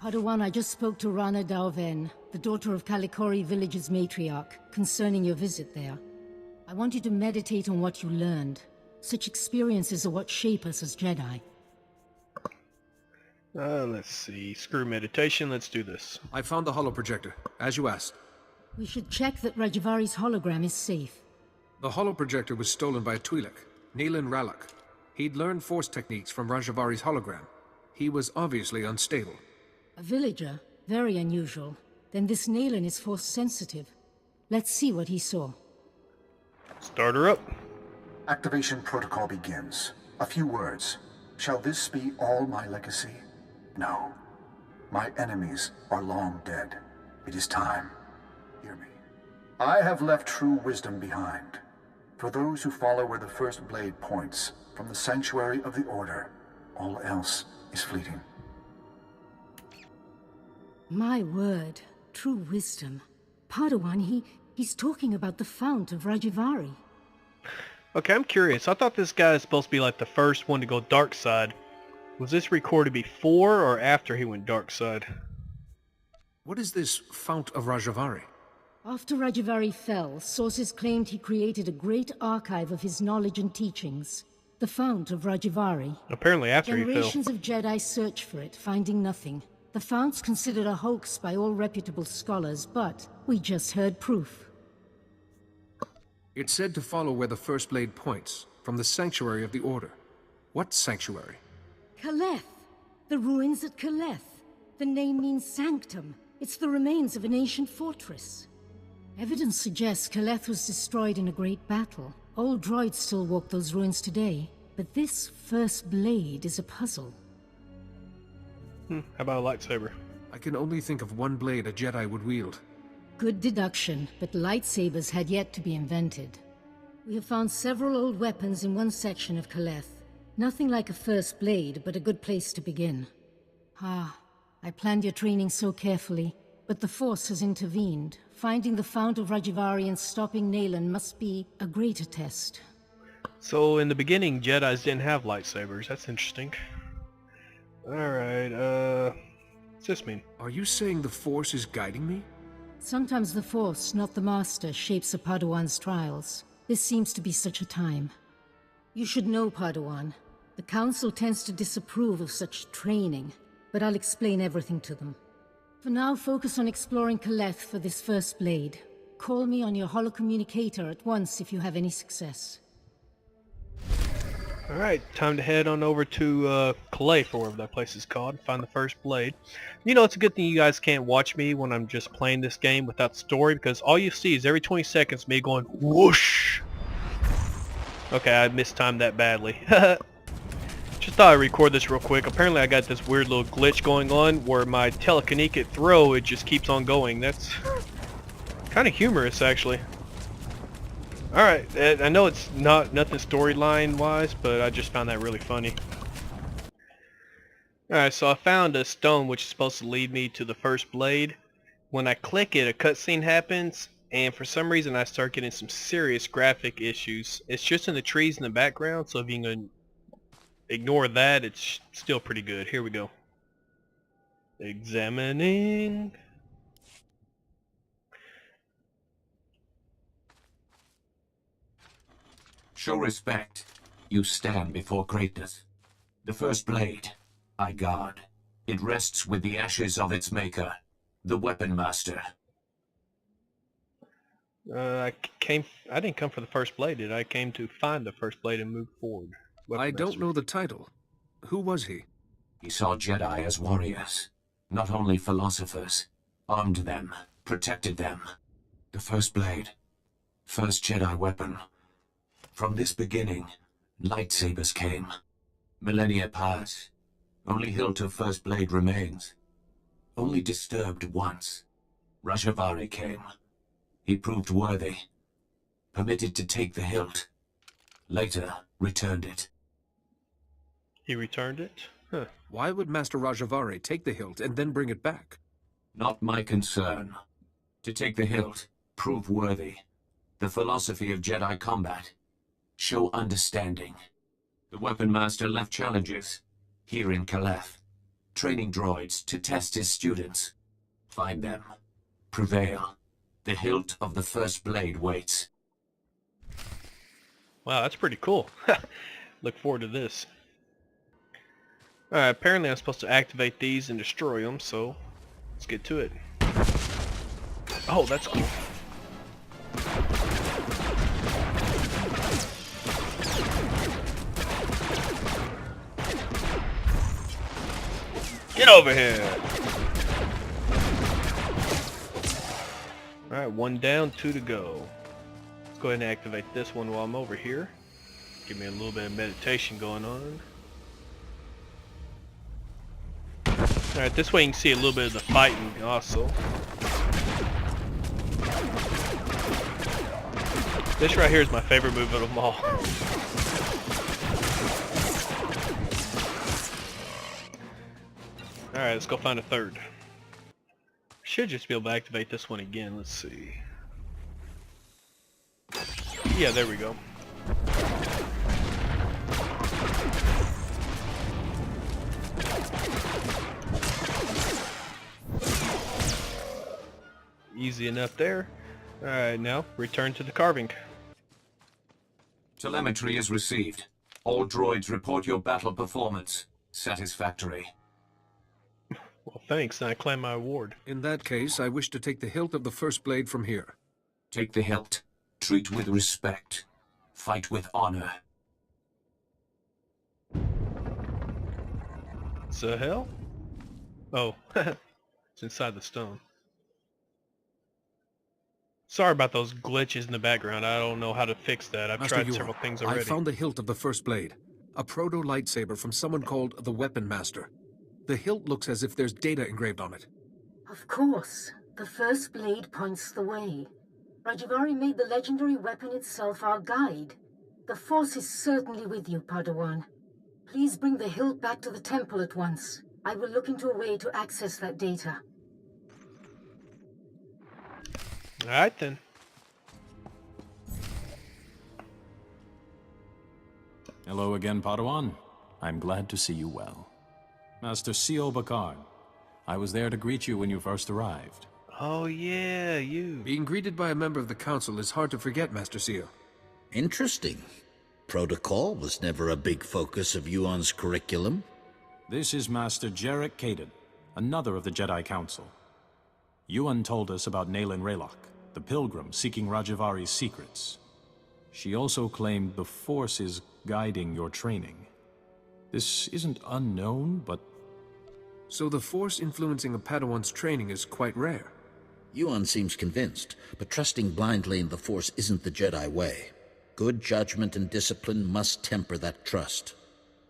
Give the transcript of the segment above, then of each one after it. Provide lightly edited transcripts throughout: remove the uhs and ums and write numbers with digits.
Padawan, I just spoke to Rana Dalven, the daughter of Kalikori village's matriarch, concerning your visit there. I want you to meditate on what you learned. Such experiences are what shape us as Jedi. Let's see. Screw meditation, let's do this. I found the holoprojector, as you asked. We should check that Rajavari's hologram is safe. The holoprojector was stolen by a Twi'lek, Neelan Ralak. He'd learned force techniques from Rajavari's hologram. He was obviously unstable. A villager? Very unusual. Then this Neelan is force sensitive. Let's see what he saw. Start her up. Activation protocol begins. A few words. Shall this be all my legacy? No. My enemies are long dead. It is time. Hear me. I have left true wisdom behind. For those who follow where the first blade points, from the sanctuary of the Order, all else is fleeting. My word. True wisdom. Padawan, he's talking about the fount of Rajavari. Okay, I'm curious. I thought this guy is supposed to be like the first one to go dark side. Was this recorded before or after he went dark side? What is this fount of Rajavari? After Rajavari fell, sources claimed he created a great archive of his knowledge and teachings. The fount of Rajavari. Apparently after he fell. Generations of Jedi search for it, finding nothing. The fount's considered a hoax by all reputable scholars, but we just heard proof. It's said to follow where the first blade points, from the sanctuary of the Order. What sanctuary? Kaleth! The ruins at Kaleth. The name means sanctum. It's the remains of an ancient fortress. Evidence suggests Kaleth was destroyed in a great battle. Old droids still walk those ruins today, but this first blade is a puzzle. How about a lightsaber? I can only think of one blade a Jedi would wield. Good deduction, but lightsabers had yet to be invented. We have found several old weapons in one section of Kaleth. Nothing like a first blade, but a good place to begin. I planned your training so carefully, but the Force has intervened. Finding the fount of Rajavari and stopping Neelan must be a greater test. So in the beginning, Jedis didn't have lightsabers. That's interesting. Alright, what's this mean? Are you saying the Force is guiding me? Sometimes the Force, not the Master, shapes a Padawan's trials. This seems to be such a time. You should know, Padawan. The Council tends to disapprove of such training, but I'll explain everything to them. For now, focus on exploring Kaleth for this first blade. Call me on your holocommunicator at once if you have any success. Alright, time to head on over to Calais, or whatever that place is called, find the first blade. You know, it's a good thing you guys can't watch me when I'm just playing this game without story, because all you see is every 20 seconds me going whoosh. Okay, I mistimed that badly. Just thought I'd record this real quick. Apparently I got this weird little glitch going on where my telekinetic throw, it just keeps on going. That's kind of humorous, actually. Alright, I know it's nothing storyline wise, but I just found that really funny. Alright, so I found a stone which is supposed to lead me to the first blade. When I click it, a cutscene happens, and for some reason I start getting some serious graphic issues. It's just in the trees in the background, so if you can ignore that, it's still pretty good. Here we go. Examining. Show respect. You stand before greatness. The first blade, I guard. It rests with the ashes of its maker, the Weapon Master. I didn't come for the first blade, did I? I came to find the first blade and move forward. I don't know the title. Who was he? He saw Jedi as warriors, not only philosophers. Armed them, protected them. The first blade, first Jedi weapon. From this beginning, lightsabers came. Millennia pass. Only hilt of first blade remains. Only disturbed once. Rajavari came. He proved worthy. Permitted to take the hilt. Later, returned it. He returned it? Huh. Why would Master Rajavari take the hilt and then bring it back? Not my concern. To take the hilt, prove worthy. The philosophy of Jedi combat. Show understanding. The Weapon Master left challenges, here in Kaleth. training droids to test his students. Find them. Prevail. The hilt of the first blade waits. Wow, that's pretty cool. Look forward to this. Alright, apparently I'm supposed to activate these and destroy them, so let's get to it. Oh, that's cool. Get over here! Alright, 1 down, 2 to go. Let's go ahead and activate this one while I'm over here. Give me a little bit of meditation going on. Alright, this way you can see a little bit of the fighting also. This right here is my favorite move of them all. Alright, let's go find a third. Should just be able to activate this one again. Let's see. Yeah, there we go. Easy enough there. Alright, now return to the carving. Telemetry is received. All droids report your battle performance. Satisfactory. Well, thanks, and I claim my award. In that case, I wish to take the hilt of the first blade from here. Take the hilt. Treat with respect. Fight with honor. The hell? Oh, it's inside the stone. Sorry about those glitches in the background. I don't know how to fix that. I've Master tried Yuan, several things already. I found the hilt of the first blade. A proto-lightsaber from someone called the Weapon Master. The hilt looks as if there's data engraved on it. Of course. The first blade points the way. Rajivari made the legendary weapon itself our guide. The Force is certainly with you, Padawan. Please bring the hilt back to the temple at once. I will look into a way to access that data. Alright then. Hello again, Padawan. I'm glad to see you well. Master Sio Bakard, I was there to greet you when you first arrived. Oh yeah, you. Being greeted by a member of the Council is hard to forget, Master Sio. Interesting. Protocol was never a big focus of Yuan's curriculum. This is Master Jarek Kaden, another of the Jedi Council. Yuan told us about Nayland Raylock, the pilgrim seeking Rajavari's secrets. She also claimed the Force is guiding your training. This isn't unknown, but... So the Force influencing a Padawan's training is quite rare. Yuan seems convinced, but trusting blindly in the Force isn't the Jedi way. Good judgment and discipline must temper that trust.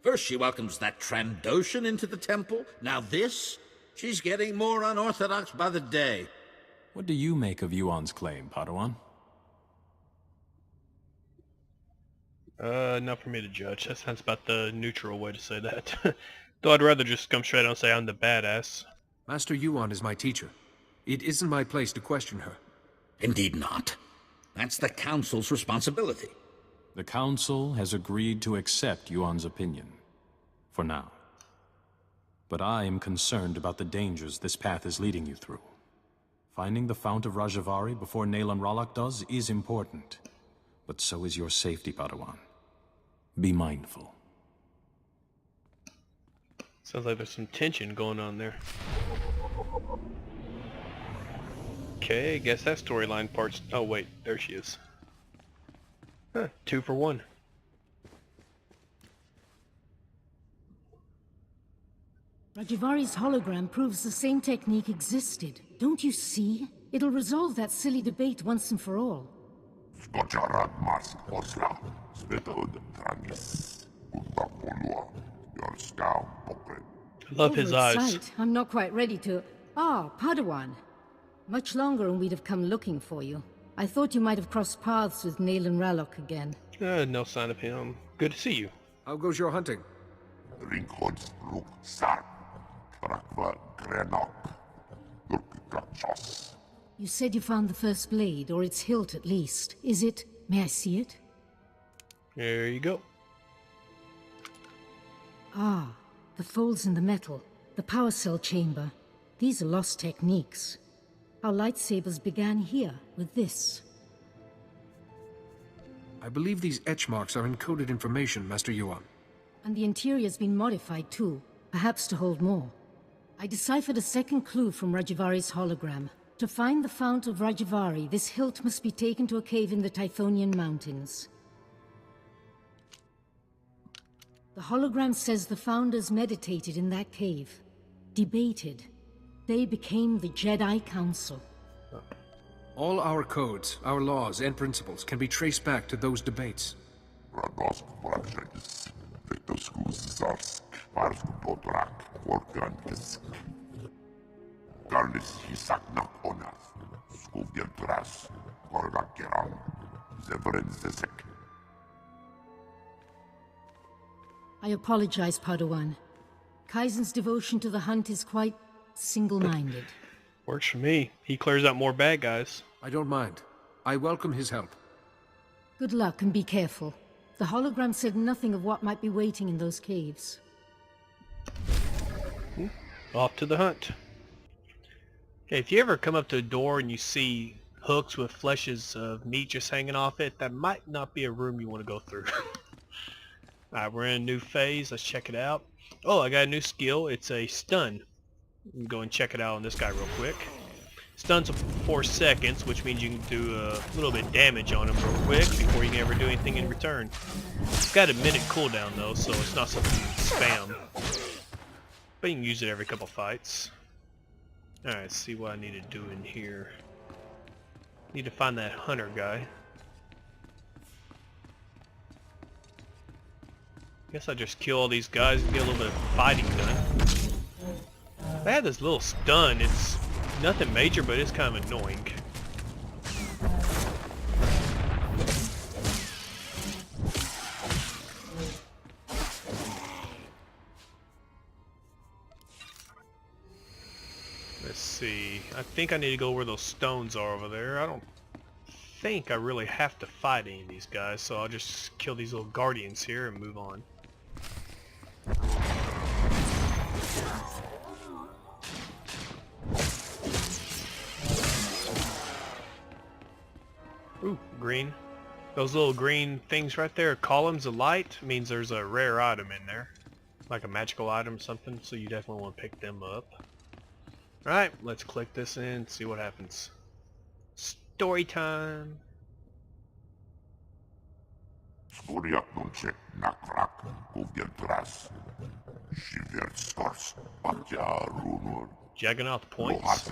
First she welcomes that Trandoshan into the temple, now this? She's getting more unorthodox by the day. What do you make of Yuan's claim, Padawan? Not for me to judge. That sounds about the neutral way to say that. Though I'd rather just come straight out and say I'm the badass. Master Yuan is my teacher. It isn't my place to question her. Indeed not. That's the Council's responsibility. The Council has agreed to accept Yuan's opinion. For now. But I am concerned about the dangers this path is leading you through. Finding the Fount of Rajavari before Nayland Raylock does is important. But so is your safety, Padawan. Be mindful. Sounds like there's some tension going on there. Okay, I guess that storyline part's... Oh wait, there she is. Huh, 2 for 1. Rajivari's hologram proves the same technique existed. Don't you see? It'll resolve that silly debate once and for all. I love his eyes. Sight, I'm not quite ready to... Ah, Padawan. Much longer and we'd have come looking for you. I thought you might have crossed paths with Nayland Raylock again. No sign of him. Good to see you. How goes your hunting? You said you found the first blade, or its hilt at least. Is it... May I see it? There you go. Ah, the folds in the metal. the power cell chamber. These are lost techniques. Our lightsabers began here, with this. I believe these etch marks are encoded information, Master Yuan. And the interior's been modified too, perhaps to hold more. I deciphered a second clue from Rajavari's hologram. To find the fount of Rajavari, this hilt must be taken to a cave in the Typhonian Mountains. The hologram says the founders meditated in that cave, debated. They became the Jedi Council. All our codes, our laws, and principles can be traced back to those debates. I apologize, Padawan. Kaizen's devotion to the hunt is quite single-minded. Works for me. He clears out more bad guys. I don't mind. I welcome his help. Good luck and be careful. The hologram said nothing of what might be waiting in those caves. Off to the hunt. Okay, if you ever come up to a door and you see hooks with fleshes of meat just hanging off it, that might not be a room you want to go through. Alright, we're in a new phase. Let's check it out. Oh, I got a new skill. It's a stun. I'm go and check it out on this guy real quick. Stuns for 4 seconds, which means you can do a little bit of damage on him real quick before you can ever do anything in return. It's got a minute cooldown though, so it's not something you can spam. But you can use it every couple fights. Alright, let's see what I need to do in here. Need to find that hunter guy. Guess I just kill all these guys and get a little bit of fighting done. I had this little stun. It's nothing major, but it's kind of annoying. Let's see. I think I need to go where those stones are over there. I don't think I really have to fight any of these guys, so I'll just kill these little guardians here and move on. Ooh, green. Those little green things right there, columns of light, means there's a rare item in there. Like a magical item or something, so you definitely want to pick them up. Alright, let's click this in and see what happens. Story time! Jaggernaut points.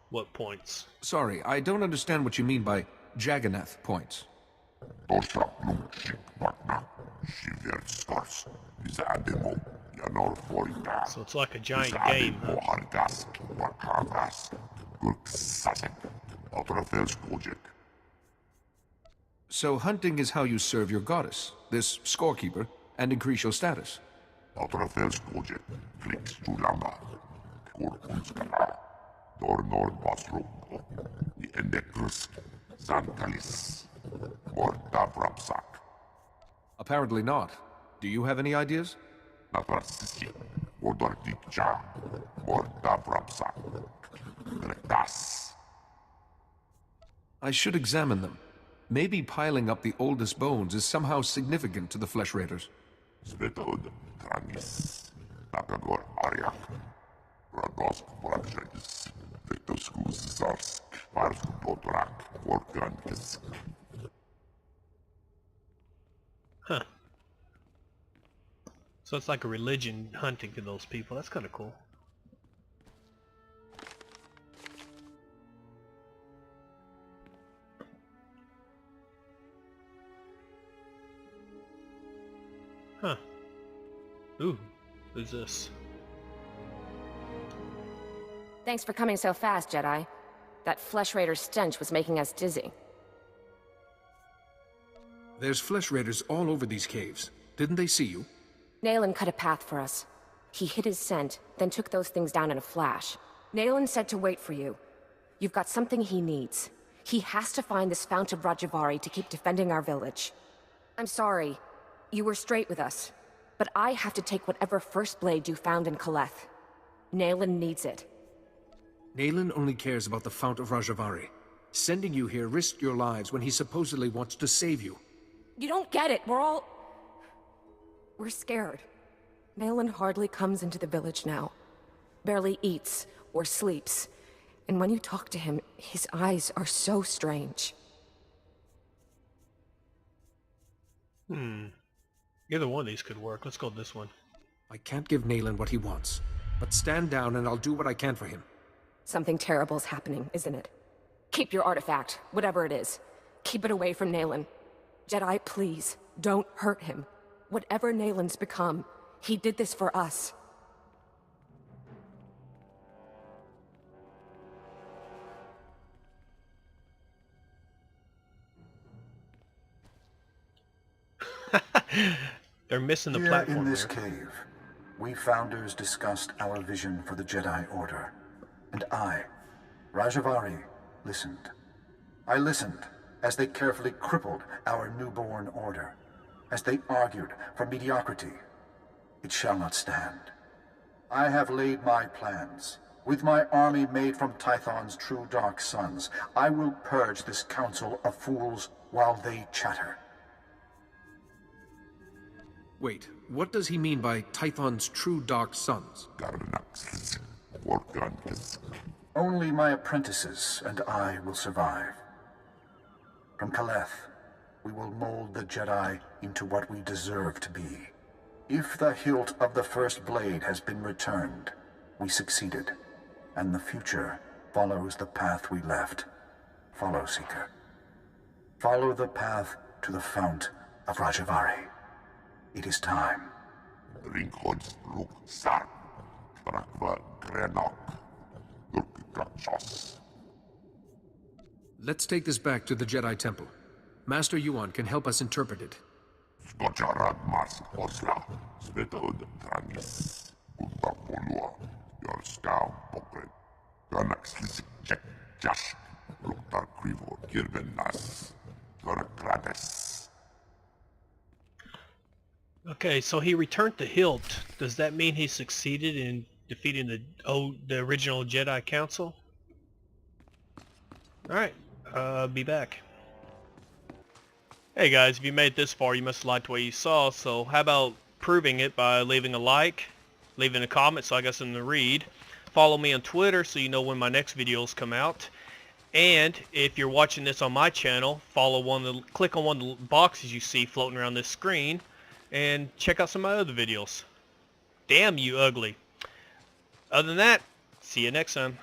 What points? Sorry, I don't understand what you mean by Jagannath points. So it's like a giant game, huh? So hunting is how you serve your goddess, this scorekeeper, and increase your status. Apparently not. Do you have any ideas? I should examine them. Maybe piling up the oldest bones is somehow significant to the Flesh Raiders. Huh. So it's like a religion hunting to those people. That's kind of cool. Huh. Ooh, who's this? Thanks for coming so fast, Jedi. That Flesh Raider stench was making us dizzy. There's Flesh Raiders all over these caves. Didn't they see you? Nayland cut a path for us. He hid his scent, then took those things down in a flash. Nayland said to wait for you. You've got something he needs. He has to find this fount of Rajavari to keep defending our village. I'm sorry. You were straight with us. But I have to take whatever first blade you found in Kaleth. Nayland needs it. Nayland only cares about the Fount of Rajavari. Sending you here risked your lives when he supposedly wants to save you. You don't get it. We're scared. Nayland hardly comes into the village now. Barely eats or sleeps. And when you talk to him, his eyes are so strange. Either one of these could work. Let's go with this one. I can't give Nayland what he wants, but stand down and I'll do what I can for him. Something terrible's happening, isn't it? Keep your artifact, whatever it is. Keep it away from Nayland. Jedi, please, don't hurt him. Whatever Nayland's become, he did this for us. They're missing the Here platform in this there. cave, we Founders discussed our vision for the Jedi Order. And I, Rajavari, listened. I listened as they carefully crippled our newborn order, as they argued for mediocrity. It shall not stand. I have laid my plans. With my army made from Tython's true dark sons, I will purge this council of fools while they chatter. Wait, what does he mean by Tython's true dark sons? Only my apprentices and I will survive. From Kaleth, we will mold the Jedi into what we deserve to be. If the hilt of the first blade has been returned, we succeeded, and the future follows the path we left. Follow, Seeker. Follow the path to the Fount of Rajavari. It is time. Let's take this back to the Jedi Temple. Master Yuan can help us interpret it. Okay, so he returned the hilt. Does that mean he succeeded in defeating the original Jedi Council? Alright, be back. Hey guys, if you made it this far, you must have liked what you saw, so how about proving it by leaving a like, leaving a comment so I got something to read. Follow me on Twitter so you know when my next videos come out. And if you're watching this on my channel, click on one of the boxes you see floating around this screen and check out some of my other videos. Damn you ugly. Other than that, see you next time.